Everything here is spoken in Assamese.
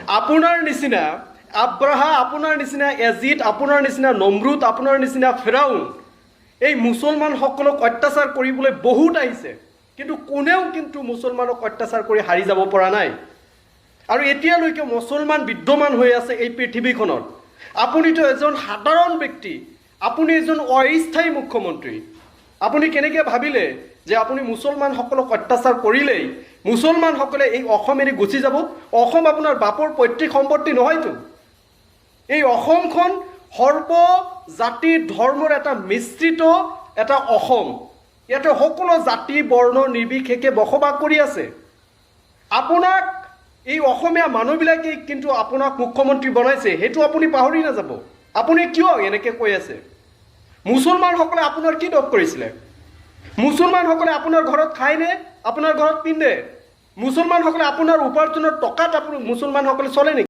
আপোনাৰ নিচিনা আব্ৰাহা, আপোনাৰ নিচিনা এজিদ, আপোনাৰ নিচিনা নমৰুদ, আপোনাৰ নিচিনা ফেৰাউন এই মুছলমানসকলক অত্যাচাৰ কৰিবলৈ বহুত আহিছে, কিন্তু কোনেও কিন্তু মুছলমানক অত্যাচাৰ কৰি হাৰি যাব পৰা নাই। আৰু এতিয়ালৈকে মুছলমান বিদ্যমান হৈ আছে এই পৃথিৱীখনত। আপুনিতো এজন সাধাৰণ ব্যক্তি, আপুনি এজন অস্থায়ী মুখ্যমন্ত্ৰী। আপুনি কেনেকৈ ভাবিলে যে আপুনি মুছলমানসকলক অত্যাচাৰ কৰিলেই মুছলমানসকলে এই অসম এৰি গুচি যাব? অসম আপোনাৰ বাপৰ পৈতৃক সম্পত্তি নহয়তো। এই অসমখন সৰ্ব জাতি ধৰ্মৰ এটা মিশ্ৰিত এটা অসম। ইয়াতে সকলো জাতি বৰ্ণ নিৰ্বিশেষে বসবাস কৰি আছে। আপোনাক এই অসমীয়া মানুহবিলাকেই কিন্তু আপোনাক মুখ্যমন্ত্ৰী বনাইছে, সেইটো আপুনি পাহৰি নাযাব। আপুনি কিয় এনেকৈ কৈ আছে? মুছলমানসকলে আপোনাৰ কি দোষ কৰিছিলে? মুছলমানসকলে আপোনাৰ ঘৰত খায়নে? আপোনাৰ ঘৰত পিন্ধে? মুছলমানসকলে আপোনাৰ উপাৰ্জনৰ টকাত মুছলমানসকলে চলে নেকি?